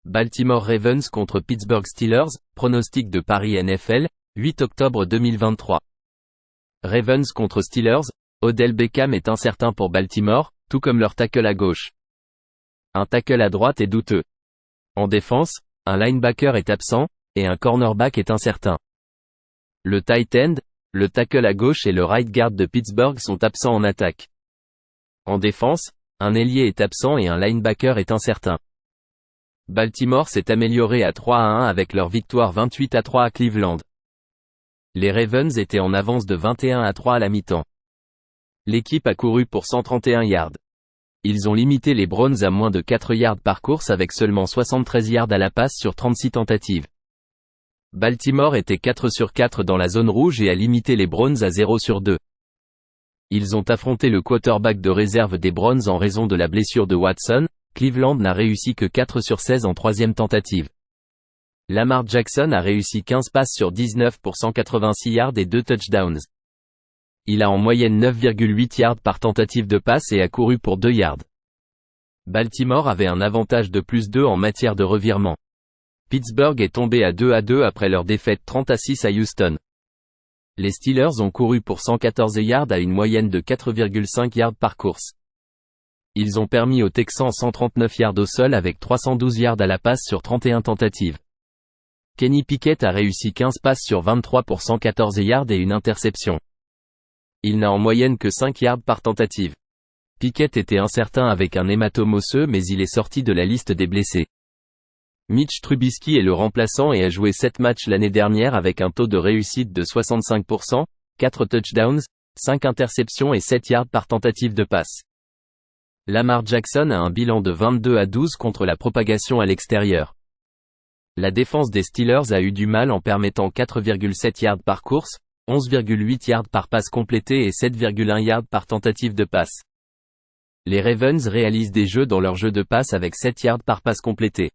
Baltimore Ravens contre Pittsburgh Steelers, pronostic de Paris NFL, 8 octobre 2023. Ravens contre Steelers, Odell Beckham est incertain pour Baltimore, tout comme leur tackle à gauche. Un tackle à droite est douteux. En défense, un linebacker est absent, et un cornerback est incertain. Le tight end, le tackle à gauche et le right guard de Pittsburgh sont absents en attaque. En défense, un ailier est absent et un linebacker est incertain. Baltimore s'est amélioré à 3-1 avec leur victoire 28-3 à Cleveland. Les Ravens étaient en avance de 21-3 à la mi-temps. L'équipe a couru pour 131 yards. Ils ont limité les Browns à moins de 4 yards par course avec seulement 73 yards à la passe sur 36 tentatives. Baltimore était 4 sur 4 dans la zone rouge et a limité les Browns à 0 sur 2. Ils ont affronté le quarterback de réserve des Browns en raison de la blessure de Watson. Cleveland n'a réussi que 4 sur 16 en troisième tentative. Lamar Jackson a réussi 15 passes sur 19 pour 186 yards et 2 touchdowns. Il a en moyenne 9,8 yards par tentative de passe et a couru pour 2 yards. Baltimore avait un avantage de plus 2 en matière de revirement. Pittsburgh est tombé à 2-2 après leur défaite 30-6 à Houston. Les Steelers ont couru pour 114 yards à une moyenne de 4,5 yards par course. Ils ont permis aux Texans 139 yards au sol avec 312 yards à la passe sur 31 tentatives. Kenny Pickett a réussi 15 passes sur 23 pour 114 yards et une interception. Il n'a en moyenne que 5 yards par tentative. Pickett était incertain avec un hématome osseux mais il est sorti de la liste des blessés. Mitch Trubisky est le remplaçant et a joué 7 matchs l'année dernière avec un taux de réussite de 65%, 4 touchdowns, 5 interceptions et 7 yards par tentative de passe. Lamar Jackson a un bilan de 22-12 contre la propagation à l'extérieur. La défense des Steelers a eu du mal en permettant 4,7 yards par course, 11,8 yards par passe complétée et 7,1 yards par tentative de passe. Les Ravens réalisent des jeux dans leur jeu de passe avec 7 yards par passe complétée.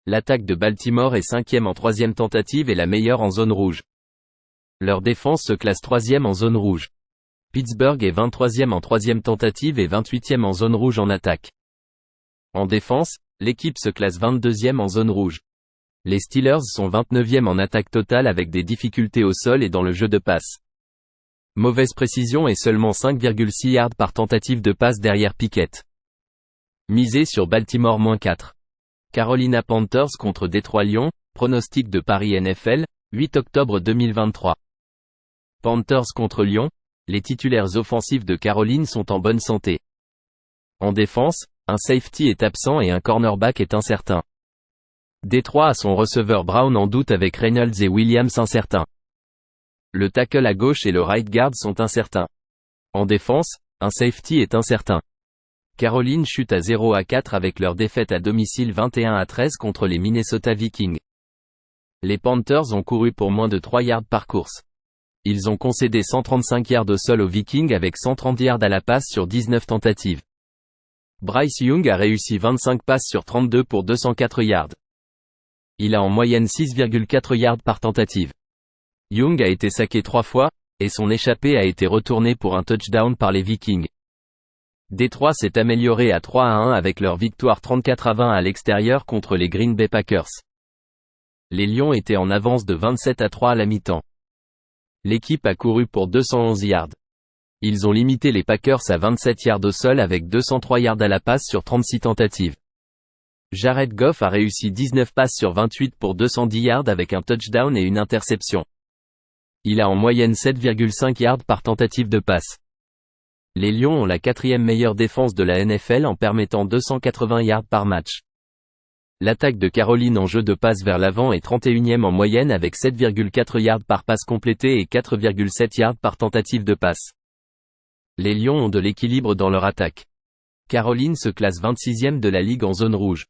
L'attaque de Baltimore est 5e en troisième tentative et la meilleure en zone rouge. Leur défense se classe 3e en zone rouge. Pittsburgh est 23e en troisième tentative et 28e en zone rouge en attaque. En défense, l'équipe se classe 22e en zone rouge. Les Steelers sont 29e en attaque totale avec des difficultés au sol et dans le jeu de passe. Mauvaise précision et seulement 5,6 yards par tentative de passe derrière Pickett. Misé sur Baltimore -4. Carolina Panthers contre Détroit Lions, pronostic de Paris NFL, 8 octobre 2023. Panthers contre Lions, les titulaires offensifs de Caroline sont en bonne santé. En défense, un safety est absent et un cornerback est incertain. Détroit a son receveur Brown en doute avec Reynolds et Williams incertains. Le tackle à gauche et le right guard sont incertains. En défense, un safety est incertain. Caroline chute à 0-4 avec leur défaite à domicile 21-13 contre les Minnesota Vikings. Les Panthers ont couru pour moins de 3 yards par course. Ils ont concédé 135 yards au sol aux Vikings avec 130 yards à la passe sur 19 tentatives. Bryce Young a réussi 25 passes sur 32 pour 204 yards. Il a en moyenne 6,4 yards par tentative. Young a été saqué 3 fois, et son échappée a été retournée pour un touchdown par les Vikings. Détroit s'est amélioré à 3-1 avec leur victoire 34-20 à l'extérieur contre les Green Bay Packers. Les Lions étaient en avance de 27-3 à la mi-temps. L'équipe a couru pour 211 yards. Ils ont limité les Packers à 27 yards au sol avec 203 yards à la passe sur 36 tentatives. Jared Goff a réussi 19 passes sur 28 pour 210 yards avec un touchdown et une interception. Il a en moyenne 7,5 yards par tentative de passe. Les Lions ont la 4e meilleure défense de la NFL en permettant 280 yards par match. L'attaque de Caroline en jeu de passe vers l'avant est 31e en moyenne avec 7,4 yards par passe complétée et 4,7 yards par tentative de passe. Les Lions ont de l'équilibre dans leur attaque. Caroline se classe 26e de la ligue en zone rouge.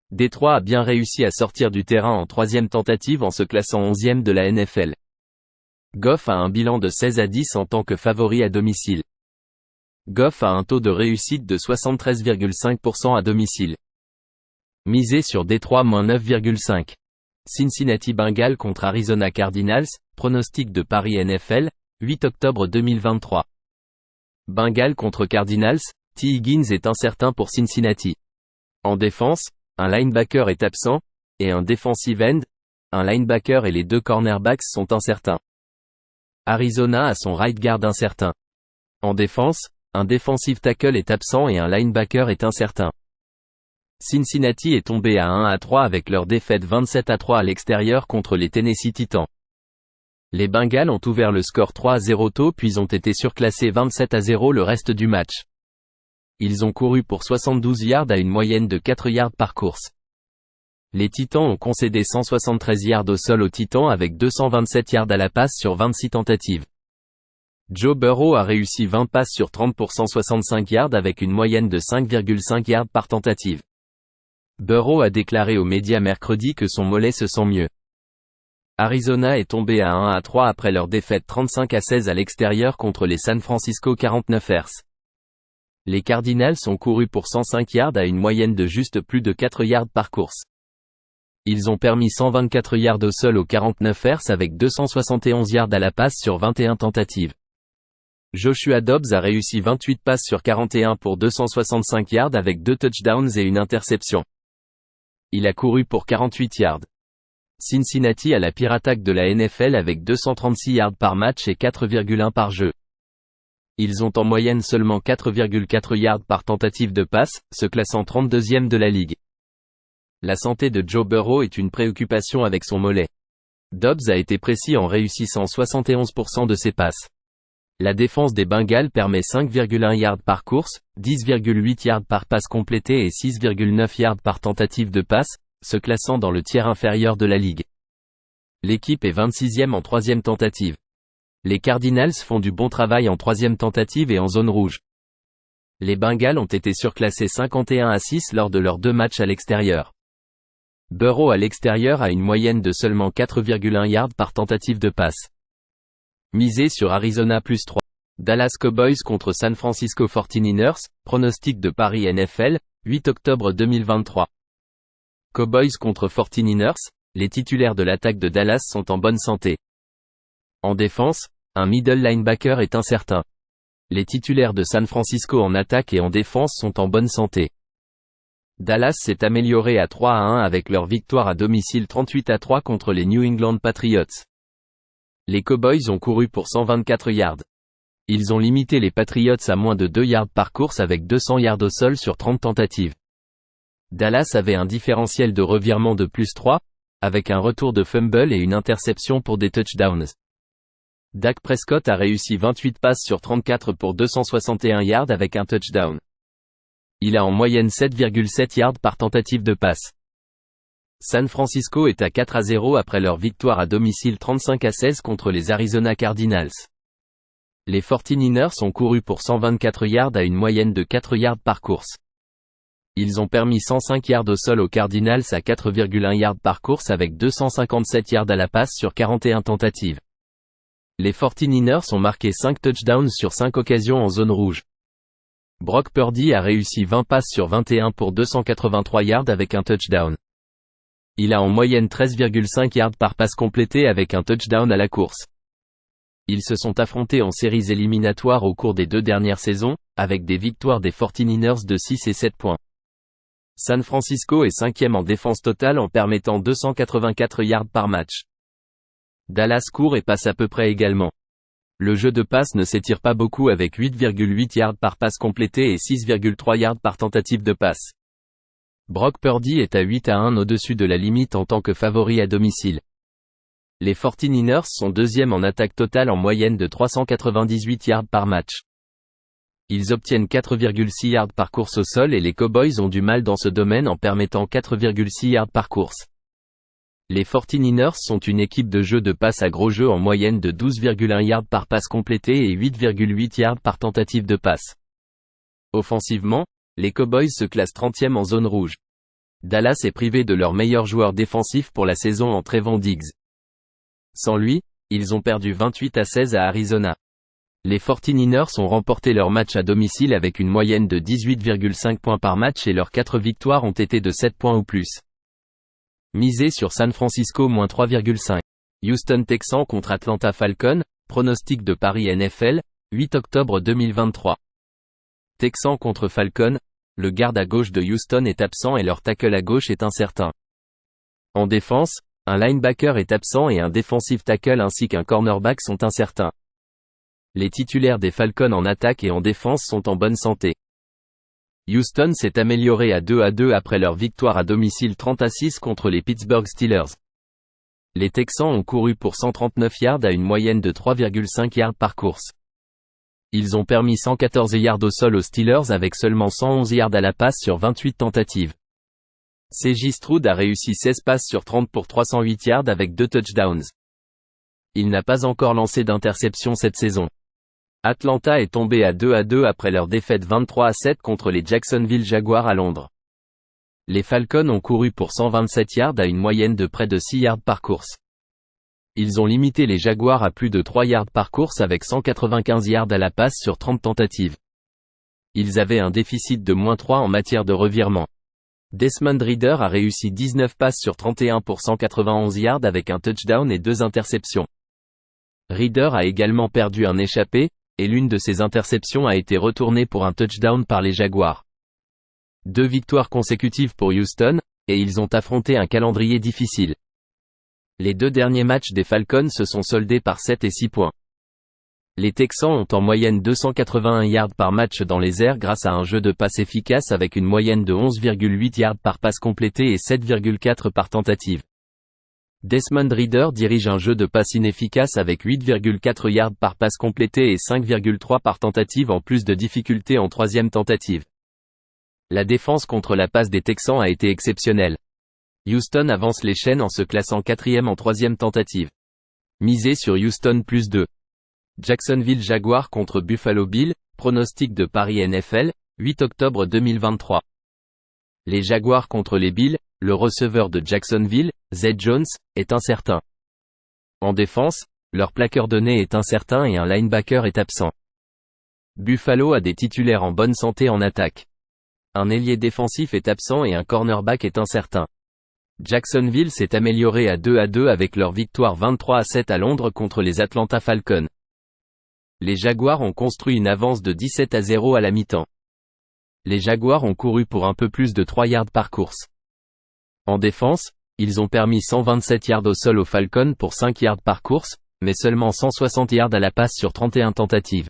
Détroit a bien réussi à sortir du terrain en 3e tentative en se classant 11e de la NFL. Goff a un bilan de 16-10 en tant que favori à domicile. Goff a un taux de réussite de 73,5% à domicile. Misé sur Détroit -9,5. Cincinnati Bengals contre Arizona Cardinals, pronostic de Paris NFL, 8 octobre 2023. Bengals contre Cardinals, T. Higgins est incertain pour Cincinnati. En défense, un linebacker est absent, et un defensive end, un linebacker et les deux cornerbacks sont incertains. Arizona a son right guard incertain. En défense, un defensive tackle est absent et un linebacker est incertain. Cincinnati est tombé à 1-3 avec leur défaite 27-3 à l'extérieur contre les Tennessee Titans. Les Bengals ont ouvert le score 3-0 tôt puis ont été surclassés 27-0 le reste du match. Ils ont couru pour 72 yards à une moyenne de 4 yards par course. Les Titans ont concédé 173 yards au sol aux Titans avec 227 yards à la passe sur 26 tentatives. Joe Burrow a réussi 20 passes sur 30 pour 165 yards avec une moyenne de 5,5 yards par tentative. Burrow a déclaré aux médias mercredi que son mollet se sent mieux. Arizona est tombé à 1-3 après leur défaite 35-16 à l'extérieur contre les San Francisco 49ers. Les Cardinals ont couru pour 105 yards à une moyenne de juste plus de 4 yards par course. Ils ont permis 124 yards au sol aux 49ers avec 271 yards à la passe sur 21 tentatives. Joshua Dobbs a réussi 28 passes sur 41 pour 265 yards avec 2 touchdowns et une interception. Il a couru pour 48 yards. Cincinnati a la pire attaque de la NFL avec 236 yards par match et 4,1 par jeu. Ils ont en moyenne seulement 4,4 yards par tentative de passe, se classant 32e de la ligue. La santé de Joe Burrow est une préoccupation avec son mollet. Dobbs a été précis en réussissant 71% de ses passes. La défense des Bengals permet 5,1 yards par course, 10,8 yards par passe complétée et 6,9 yards par tentative de passe, se classant dans le tiers inférieur de la ligue. L'équipe est 26e en troisième tentative. Les Cardinals font du bon travail en troisième tentative et en zone rouge. Les Bengals ont été surclassés 51-6 lors de leurs 2 matchs à l'extérieur. Burrow à l'extérieur a une moyenne de seulement 4,1 yards par tentative de passe. Misé sur Arizona +3. Dallas Cowboys contre San Francisco 49ers, pronostic de Paris NFL, 8 octobre 2023. Cowboys contre 49ers, les titulaires de l'attaque de Dallas sont en bonne santé. En défense, un middle linebacker est incertain. Les titulaires de San Francisco en attaque et en défense sont en bonne santé. Dallas s'est amélioré à 3-1 avec leur victoire à domicile 38-3 contre les New England Patriots. Les Cowboys ont couru pour 124 yards. Ils ont limité les Patriots à moins de 2 yards par course avec 200 yards au sol sur 30 tentatives. Dallas avait un différentiel de revirement de +3, avec un retour de fumble et une interception pour des touchdowns. Dak Prescott a réussi 28 passes sur 34 pour 261 yards avec un touchdown. Il a en moyenne 7,7 yards par tentative de passe. San Francisco est à 4-0 après leur victoire à domicile 35-16 contre les Arizona Cardinals. Les 49ers ont couru pour 124 yards à une moyenne de 4 yards par course. Ils ont permis 105 yards au sol aux Cardinals à 4,1 yards par course avec 257 yards à la passe sur 41 tentatives. Les 49ers ont marqué 5 touchdowns sur 5 occasions en zone rouge. Brock Purdy a réussi 20 passes sur 21 pour 283 yards avec un touchdown. Il a en moyenne 13,5 yards par passe complétée avec un touchdown à la course. Ils se sont affrontés en séries éliminatoires au cours des 2 dernières saisons, avec des victoires des 49ers de 6 et 7 points. San Francisco est 5e en défense totale en permettant 284 yards par match. Dallas court et passe à peu près également. Le jeu de passe ne s'étire pas beaucoup avec 8,8 yards par passe complétée et 6,3 yards par tentative de passe. Brock Purdy est à 8-1 au-dessus de la limite en tant que favori à domicile. Les 49ers sont 2e en attaque totale en moyenne de 398 yards par match. Ils obtiennent 4,6 yards par course au sol et les Cowboys ont du mal dans ce domaine en permettant 4,6 yards par course. Les 49ers sont une équipe de jeu de passe à gros jeu en moyenne de 12,1 yards par passe complétée et 8,8 yards par tentative de passe. Offensivement, les Cowboys se classent 30e en zone rouge. Dallas est privé de leur meilleur joueur défensif pour la saison en Trevon Diggs. Sans lui, ils ont perdu 28-16 à Arizona. Les 49ers ont remporté leur match à domicile avec une moyenne de 18,5 points par match et leurs 4 victoires ont été de 7 points ou plus. Misé sur San Francisco -3,5. Houston Texans contre Atlanta Falcons, pronostic de Paris NFL, 8 octobre 2023. Texans contre Falcons, le garde à gauche de Houston est absent et leur tackle à gauche est incertain. En défense, un linebacker est absent et un defensive tackle ainsi qu'un cornerback sont incertains. Les titulaires des Falcons en attaque et en défense sont en bonne santé. Houston s'est amélioré à 2-2 après leur victoire à domicile 30-6 contre les Pittsburgh Steelers. Les Texans ont couru pour 139 yards à une moyenne de 3,5 yards par course. Ils ont permis 114 yards au sol aux Steelers avec seulement 111 yards à la passe sur 28 tentatives. C.J. Stroud a réussi 16 passes sur 30 pour 308 yards avec 2 touchdowns. Il n'a pas encore lancé d'interception cette saison. Atlanta est tombé à 2-2 après leur défaite 23-7 contre les Jacksonville Jaguars à Londres. Les Falcons ont couru pour 127 yards à une moyenne de près de 6 yards par course. Ils ont limité les Jaguars à plus de 3 yards par course avec 195 yards à la passe sur 30 tentatives. Ils avaient un déficit de -3 en matière de revirement. Desmond Ridder a réussi 19 passes sur 31 pour 191 yards avec un touchdown et 2 interceptions. Ridder a également perdu un échappé, et l'une de ses interceptions a été retournée pour un touchdown par les Jaguars. 2 victoires consécutives pour Houston, et ils ont affronté un calendrier difficile. Les 2 derniers matchs des Falcons se sont soldés par 7 et 6 points. Les Texans ont en moyenne 281 yards par match dans les airs grâce à un jeu de passe efficace avec une moyenne de 11,8 yards par passe complétée et 7,4 par tentative. Desmond Ridder dirige un jeu de passe inefficace avec 8,4 yards par passe complétée et 5,3 par tentative en plus de difficultés en 3e tentative. La défense contre la passe des Texans a été exceptionnelle. Houston avance les chaînes en se classant 4e en 3e tentative. Misez sur Houston +2. Jacksonville Jaguars contre Buffalo Bills, pronostic de Paris NFL, 8 octobre 2023. Les Jaguars contre les Bills, le receveur de Jacksonville, Zay Jones, est incertain. En défense, leur plaqueur de nez est incertain et un linebacker est absent. Buffalo a des titulaires en bonne santé en attaque. Un ailier défensif est absent et un cornerback est incertain. Jacksonville s'est amélioré à 2-2 avec leur victoire 23-7 à Londres contre les Atlanta Falcons. Les Jaguars ont construit une avance de 17-0 à la mi-temps. Les Jaguars ont couru pour un peu plus de 3 yards par course. En défense, ils ont permis 127 yards au sol aux Falcons pour 5 yards par course, mais seulement 160 yards à la passe sur 31 tentatives.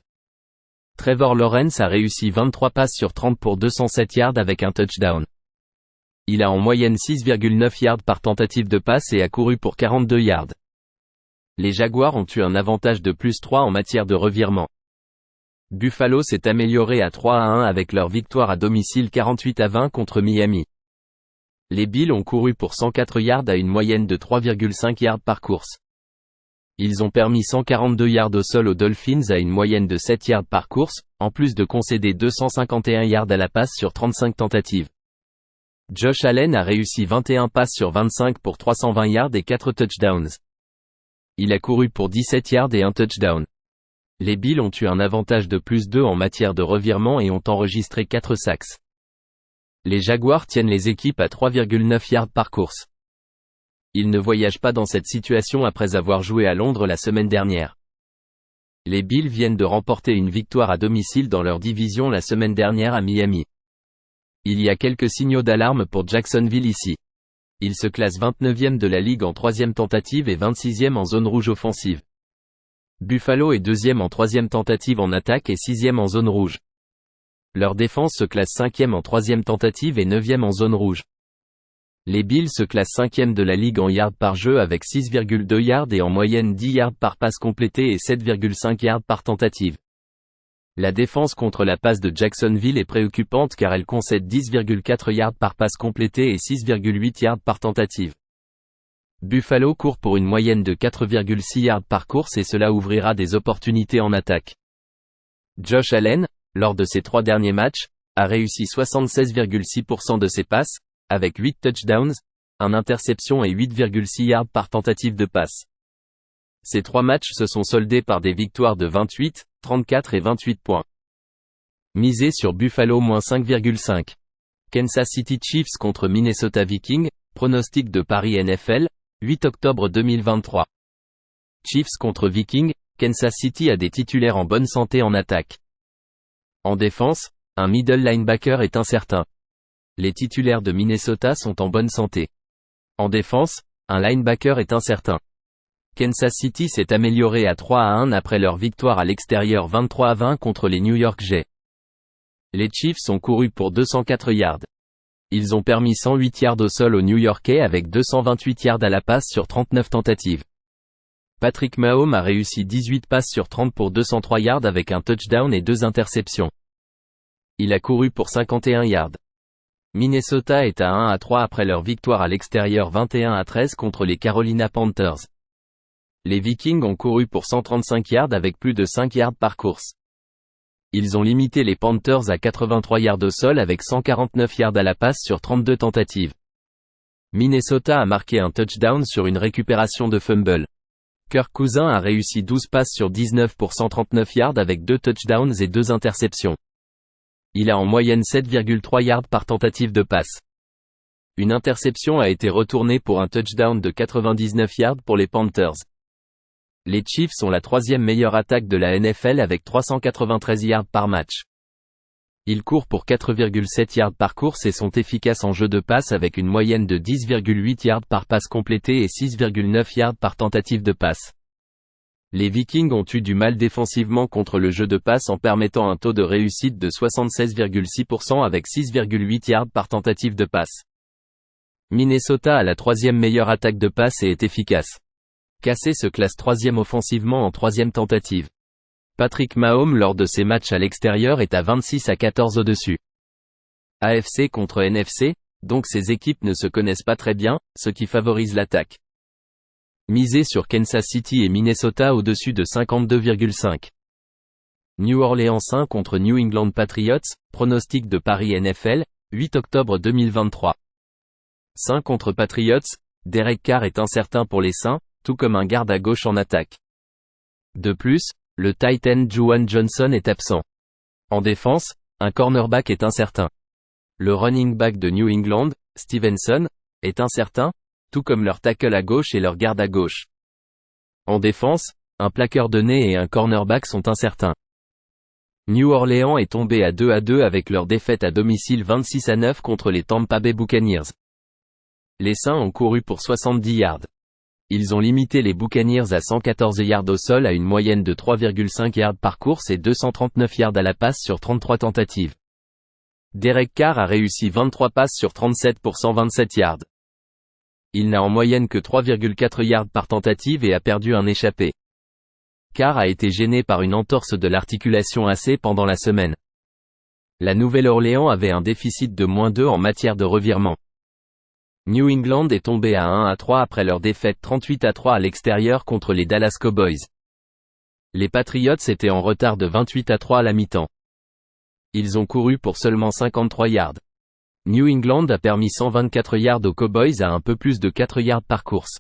Trevor Lawrence a réussi 23 passes sur 30 pour 207 yards avec un touchdown. Il a en moyenne 6,9 yards par tentative de passe et a couru pour 42 yards. Les Jaguars ont eu un avantage de +3 en matière de revirement. Buffalo s'est amélioré à 3-1 avec leur victoire à domicile 48-20 contre Miami. Les Bills ont couru pour 104 yards à une moyenne de 3,5 yards par course. Ils ont permis 142 yards au sol aux Dolphins à une moyenne de 7 yards par course, en plus de concéder 251 yards à la passe sur 35 tentatives. Josh Allen a réussi 21 passes sur 25 pour 320 yards et 4 touchdowns. Il a couru pour 17 yards et un touchdown. Les Bills ont eu un avantage de +2 en matière de revirement et ont enregistré 4 sacks. Les Jaguars tiennent les équipes à 3,9 yards par course. Ils ne voyagent pas dans cette situation après avoir joué à Londres la semaine dernière. Les Bills viennent de remporter une victoire à domicile dans leur division la semaine dernière à Miami. Il y a quelques signaux d'alarme pour Jacksonville ici. Ils se classent 29e de la ligue en 3e tentative et 26e en zone rouge offensive. Buffalo est 2e en 3e tentative en attaque et 6e en zone rouge. Leur défense se classe 5e en 3e tentative et 9e en zone rouge. Les Bills se classent 5e de la ligue en yards par jeu avec 6,2 yards et en moyenne 10 yards par passe complétée et 7,5 yards par tentative. La défense contre la passe de Jacksonville est préoccupante car elle concède 10,4 yards par passe complétée et 6,8 yards par tentative. Buffalo court pour une moyenne de 4,6 yards par course et cela ouvrira des opportunités en attaque. Josh Allen, lors de ses 3 derniers matchs, a réussi 76,6% de ses passes, avec 8 touchdowns, 1 interception et 8,6 yards par tentative de passe. Ces 3 matchs se sont soldés par des victoires de 28, 34 et 28 points. Misez sur Buffalo -5,5. Kansas City Chiefs contre Minnesota Vikings, pronostic de Paris NFL, 8 octobre 2023. Chiefs contre Vikings, Kansas City a des titulaires en bonne santé en attaque. En défense, un middle linebacker est incertain. Les titulaires de Minnesota sont en bonne santé. En défense, un linebacker est incertain. Kansas City s'est amélioré à 3-1 après leur victoire à l'extérieur 23-20 contre les New York Jets. Les Chiefs ont couru pour 204 yards. Ils ont permis 108 yards au sol aux New-Yorkais avec 228 yards à la passe sur 39 tentatives. Patrick Mahomes a réussi 18 passes sur 30 pour 203 yards avec un touchdown et 2 interceptions. Il a couru pour 51 yards. Minnesota est à 1-3 après leur victoire à l'extérieur 21-13 contre les Carolina Panthers. Les Vikings ont couru pour 135 yards avec plus de 5 yards par course. Ils ont limité les Panthers à 83 yards au sol avec 149 yards à la passe sur 32 tentatives. Minnesota a marqué un touchdown sur une récupération de fumble. Kirk Cousins a réussi 12 passes sur 19 pour 139 yards avec 2 touchdowns et 2 interceptions. Il a en moyenne 7,3 yards par tentative de passe. Une interception a été retournée pour un touchdown de 99 yards pour les Panthers. Les Chiefs sont la troisième meilleure attaque de la NFL avec 393 yards par match. Ils courent pour 4,7 yards par course et sont efficaces en jeu de passe avec une moyenne de 10,8 yards par passe complétée et 6,9 yards par tentative de passe. Les Vikings ont eu du mal défensivement contre le jeu de passe en permettant un taux de réussite de 76,6% avec 6,8 yards par tentative de passe. Minnesota a la troisième meilleure attaque de passe et est efficace. KC se classe troisième offensivement en troisième tentative. Patrick Mahomes lors de ses matchs à l'extérieur est à 26-14 au-dessus. AFC contre NFC, donc ces équipes ne se connaissent pas très bien, ce qui favorise l'attaque. Misez sur Kansas City et Minnesota au-dessus de 52,5. New Orleans 1 contre New England Patriots, pronostic de Paris NFL, 8 octobre 2023. Saints contre Patriots, Derek Carr est incertain pour les Saints, tout comme un garde à gauche en attaque. De plus, le tight end Juwan Johnson est absent. En défense, un cornerback est incertain. Le running back de New England, Stevenson, est incertain, tout comme leur tackle à gauche et leur garde à gauche. En défense, un plaqueur de nez et un cornerback sont incertains. New Orleans est tombé à 2-2 avec leur défaite à domicile 26-9 contre les Tampa Bay Buccaneers. Les Saints ont couru pour 70 yards. Ils ont limité les Buccaneers à 114 yards au sol à une moyenne de 3,5 yards par course et 239 yards à la passe sur 33 tentatives. Derek Carr a réussi 23 passes sur 37 pour 127 yards. Il n'a en moyenne que 3,4 yards par tentative et a perdu un échappé. Carr a été gêné par une entorse de l'articulation AC pendant la semaine. La Nouvelle-Orléans avait un déficit de -2 en matière de revirement. New England est tombé à 1-3 après leur défaite 38-3 à l'extérieur contre les Dallas Cowboys. Les Patriots étaient en retard de 28-3 à la mi-temps. Ils ont couru pour seulement 53 yards. New England a permis 124 yards aux Cowboys à un peu plus de 4 yards par course.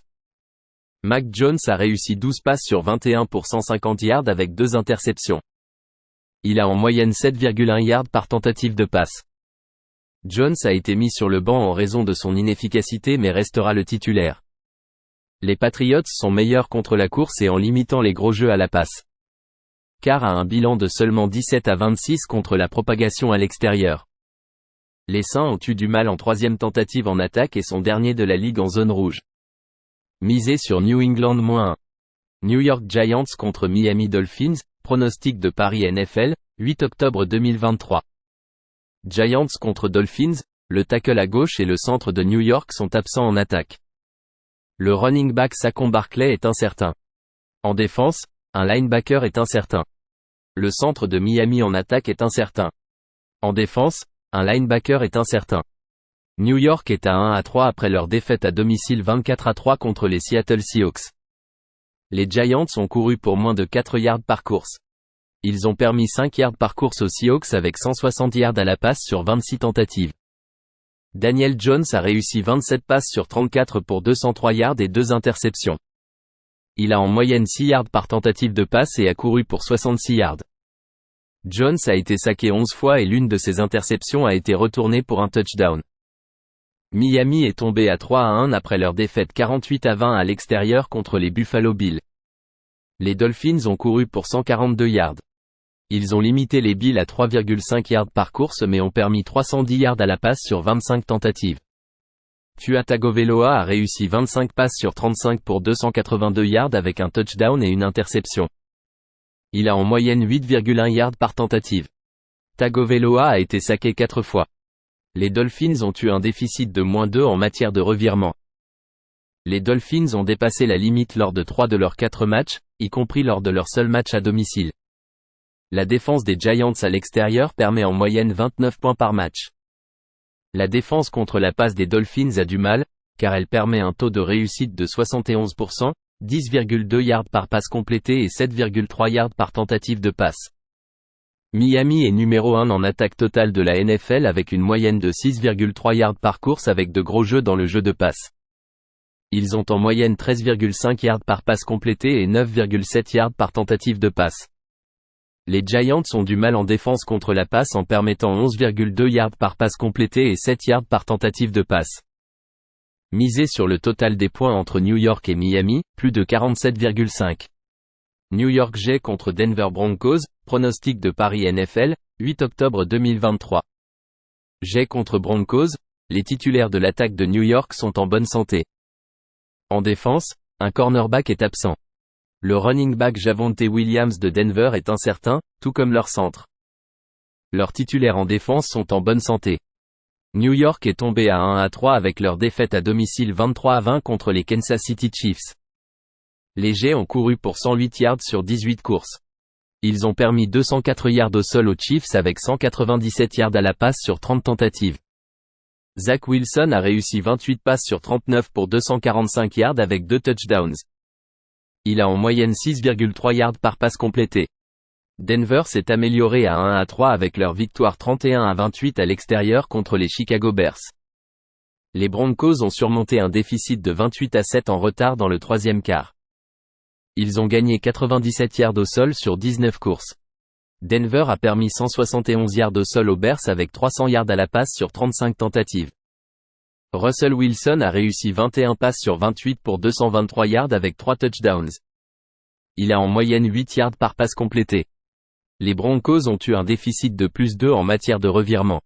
Mac Jones a réussi 12 passes sur 21 pour 150 yards avec 2 interceptions. Il a en moyenne 7,1 yards par tentative de passe. Jones a été mis sur le banc en raison de son inefficacité mais restera le titulaire. Les Patriots sont meilleurs contre la course et en limitant les gros jeux à la passe. Carr a un bilan de seulement 17-26 contre la propagation à l'extérieur. Les Saints ont eu du mal en troisième tentative en attaque et sont derniers de la ligue en zone rouge. Misez sur New England -1. New York Giants contre Miami Dolphins, pronostic de Paris NFL, 8 octobre 2023. Giants contre Dolphins, le tackle à gauche et le centre de New York sont absents en attaque. Le running back Saquon Barkley est incertain. En défense, un linebacker est incertain. Le centre de Miami en attaque est incertain. En défense, un linebacker est incertain. New York est à 1-3 après leur défaite à domicile 24-3 contre les Seattle Seahawks. Les Giants ont couru pour moins de 4 yards par course. Ils ont permis 5 yards par course aux Seahawks avec 160 yards à la passe sur 26 tentatives. Daniel Jones a réussi 27 passes sur 34 pour 203 yards et 2 interceptions. Il a en moyenne 6 yards par tentative de passe et a couru pour 66 yards. Jones a été saqué 11 fois et l'une de ses interceptions a été retournée pour un touchdown. Miami est tombé à 3-1 après leur défaite 48-20 à l'extérieur contre les Buffalo Bills. Les Dolphins ont couru pour 142 yards. Ils ont limité les Bills à 3,5 yards par course mais ont permis 310 yards à la passe sur 25 tentatives. Tua Tagovailoa a réussi 25 passes sur 35 pour 282 yards avec un touchdown et une interception. Il a en moyenne 8,1 yards par tentative. Tagovailoa a été saqué 4 fois. Les Dolphins ont eu un déficit de -2 en matière de revirement. Les Dolphins ont dépassé la limite lors de 3 de leurs 4 matchs, y compris lors de leur seul match à domicile. La défense des Giants à l'extérieur permet en moyenne 29 points par match. La défense contre la passe des Dolphins a du mal, car elle permet un taux de réussite de 71%, 10,2 yards par passe complétée et 7,3 yards par tentative de passe. Miami est numéro 1 en attaque totale de la NFL avec une moyenne de 6,3 yards par course avec de gros jeux dans le jeu de passe. Ils ont en moyenne 13,5 yards par passe complétée et 9,7 yards par tentative de passe. Les Giants ont du mal en défense contre la passe en permettant 11,2 yards par passe complétée et 7 yards par tentative de passe. Misez sur le total des points entre New York et Miami, plus de 47,5. New York Jets contre Denver Broncos, pronostic de Paris NFL, 8 octobre 2023. Jets contre Broncos, les titulaires de l'attaque de New York sont en bonne santé. En défense, un cornerback est absent. Le running back Javonte Williams de Denver est incertain, tout comme leur centre. Leurs titulaires en défense sont en bonne santé. New York est tombé à 1-3 avec leur défaite à domicile 23-20 contre les Kansas City Chiefs. Les Jets ont couru pour 108 yards sur 18 courses. Ils ont permis 204 yards au sol aux Chiefs avec 197 yards à la passe sur 30 tentatives. Zach Wilson a réussi 28 passes sur 39 pour 245 yards avec 2 touchdowns. Il a en moyenne 6,3 yards par passe complétée. Denver s'est amélioré à 1-3 avec leur victoire 31-28 à l'extérieur contre les Chicago Bears. Les Broncos ont surmonté un déficit de 28-7 en retard dans le troisième quart. Ils ont gagné 97 yards au sol sur 19 courses. Denver a permis 171 yards au sol aux Bears avec 300 yards à la passe sur 35 tentatives. Russell Wilson a réussi 21 passes sur 28 pour 223 yards avec 3 touchdowns. Il a en moyenne 8 yards par passe complétée. Les Broncos ont eu un déficit de +2 en matière de revirement.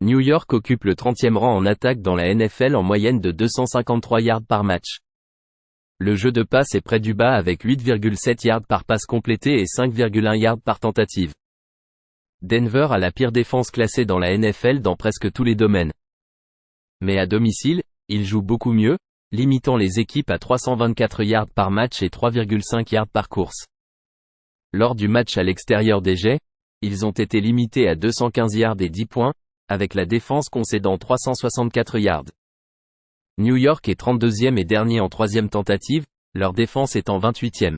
New York occupe le 30e rang en attaque dans la NFL en moyenne de 253 yards par match. Le jeu de passe est près du bas avec 8,7 yards par passe complétée et 5,1 yards par tentative. Denver a la pire défense classée dans la NFL dans presque tous les domaines. Mais à domicile, ils jouent beaucoup mieux, limitant les équipes à 324 yards par match et 3,5 yards par course. Lors du match à l'extérieur des Jets, ils ont été limités à 215 yards et 10 points, avec la défense concédant 364 yards. New York est 32e et dernier en troisième tentative, leur défense étant 28e.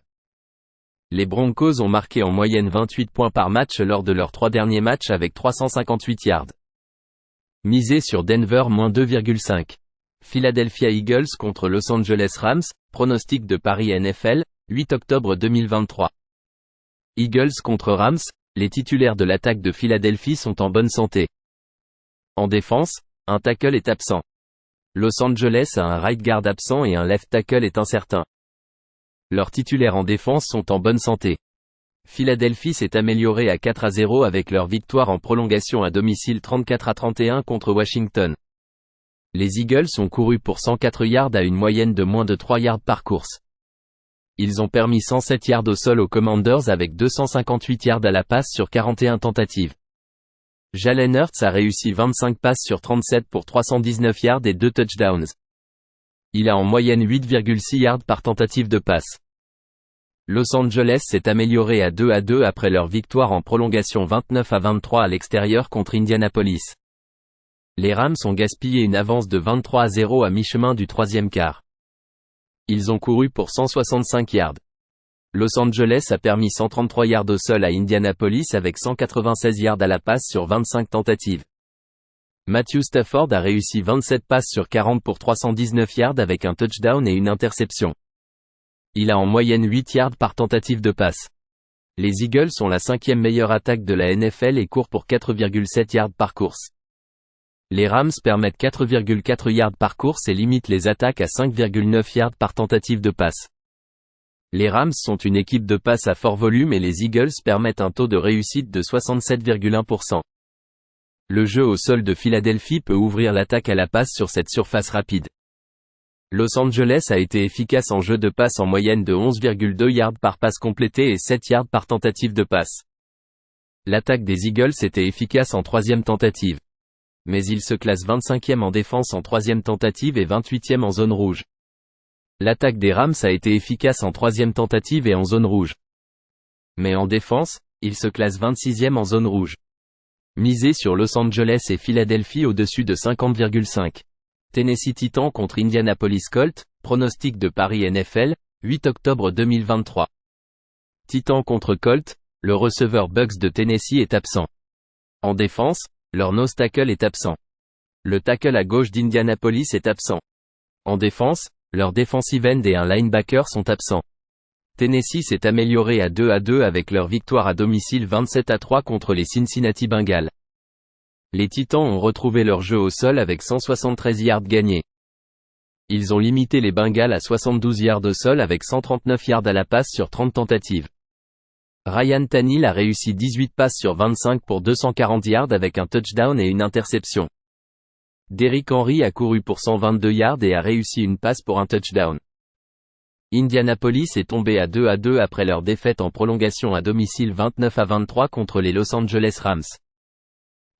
Les Broncos ont marqué en moyenne 28 points par match lors de leurs 3 derniers matchs avec 358 yards. Misez sur Denver -2,5. Philadelphia Eagles contre Los Angeles Rams, pronostic de Paris NFL, 8 octobre 2023. Eagles contre Rams, les titulaires de l'attaque de Philadelphie sont en bonne santé. En défense, un tackle est absent. Los Angeles a un right guard absent et un left tackle est incertain. Leurs titulaires en défense sont en bonne santé. Philadelphie s'est amélioré à 4-0 avec leur victoire en prolongation à domicile 34-31 contre Washington. Les Eagles ont couru pour 104 yards à une moyenne de moins de 3 yards par course. Ils ont permis 107 yards au sol aux Commanders avec 258 yards à la passe sur 41 tentatives. Jalen Hurts a réussi 25 passes sur 37 pour 319 yards et 2 touchdowns. Il a en moyenne 8,6 yards par tentative de passe. Los Angeles s'est amélioré à 2-2 après leur victoire en prolongation 29-23 à l'extérieur contre Indianapolis. Les Rams ont gaspillé une avance de 23-0 à mi-chemin du troisième quart. Ils ont couru pour 165 yards. Los Angeles a permis 133 yards au sol à Indianapolis avec 196 yards à la passe sur 25 tentatives. Matthew Stafford a réussi 27 passes sur 40 pour 319 yards avec un touchdown et une interception. Il a en moyenne 8 yards par tentative de passe. Les Eagles sont la 5e meilleure attaque de la NFL et courent pour 4,7 yards par course. Les Rams permettent 4,4 yards par course et limitent les attaques à 5,9 yards par tentative de passe. Les Rams sont une équipe de passe à fort volume et les Eagles permettent un taux de réussite de 67,1%. Le jeu au sol de Philadelphie peut ouvrir l'attaque à la passe sur cette surface rapide. Los Angeles a été efficace en jeu de passe en moyenne de 11,2 yards par passe complétée et 7 yards par tentative de passe. L'attaque des Eagles était efficace en troisième tentative. Mais il se classe 25e en défense en troisième tentative et 28e en zone rouge. L'attaque des Rams a été efficace en troisième tentative et en zone rouge. Mais en défense, il se classe 26e en zone rouge. Misez sur Los Angeles et Philadelphie au-dessus de 50,5. Tennessee Titans contre Indianapolis Colts, pronostic de Paris NFL, 8 octobre 2023. Titans contre Colts, le receveur Bucks de Tennessee est absent. En défense, leur nose tackle est absent. Le tackle à gauche d'Indianapolis est absent. En défense, leur defensive end et un linebacker sont absents. Tennessee s'est amélioré à 2-2 avec leur victoire à domicile 27-3 contre les Cincinnati Bengals. Les Titans ont retrouvé leur jeu au sol avec 173 yards gagnés. Ils ont limité les Bengals à 72 yards au sol avec 139 yards à la passe sur 30 tentatives. Ryan Tannehill a réussi 18 passes sur 25 pour 240 yards avec un touchdown et une interception. Derrick Henry a couru pour 122 yards et a réussi une passe pour un touchdown. Indianapolis est tombé à 2-2 après leur défaite en prolongation à domicile 29-23 contre les Los Angeles Rams.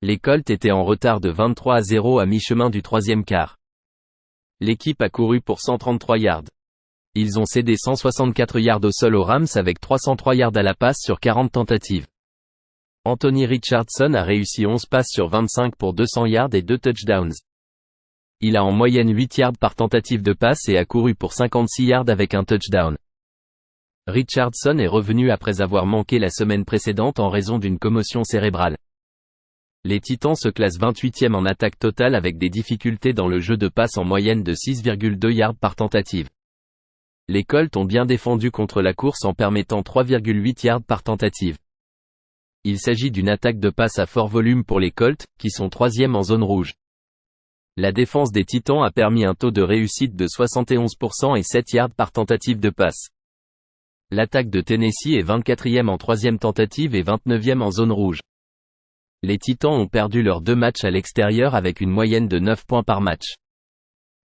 Les Colts étaient en retard de 23-0 à mi-chemin du troisième quart. L'équipe a couru pour 133 yards. Ils ont cédé 164 yards au sol aux Rams avec 303 yards à la passe sur 40 tentatives. Anthony Richardson a réussi 11 passes sur 25 pour 200 yards et 2 touchdowns. Il a en moyenne 8 yards par tentative de passe et a couru pour 56 yards avec un touchdown. Richardson est revenu après avoir manqué la semaine précédente en raison d'une commotion cérébrale. Les Titans se classent 28e en attaque totale avec des difficultés dans le jeu de passe en moyenne de 6,2 yards par tentative. Les Colts ont bien défendu contre la course en permettant 3,8 yards par tentative. Il s'agit d'une attaque de passe à fort volume pour les Colts, qui sont 3e en zone rouge. La défense des Titans a permis un taux de réussite de 71% et 7 yards par tentative de passe. L'attaque de Tennessee est 24e en troisième tentative et 29e en zone rouge. Les Titans ont perdu leurs 2 matchs à l'extérieur avec une moyenne de 9 points par match.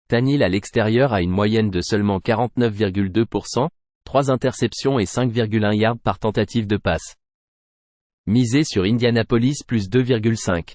Tannehill à l'extérieur a une moyenne de seulement 49,2%, 3 interceptions et 5,1 yards par tentative de passe. Misez sur Indianapolis plus 2,5.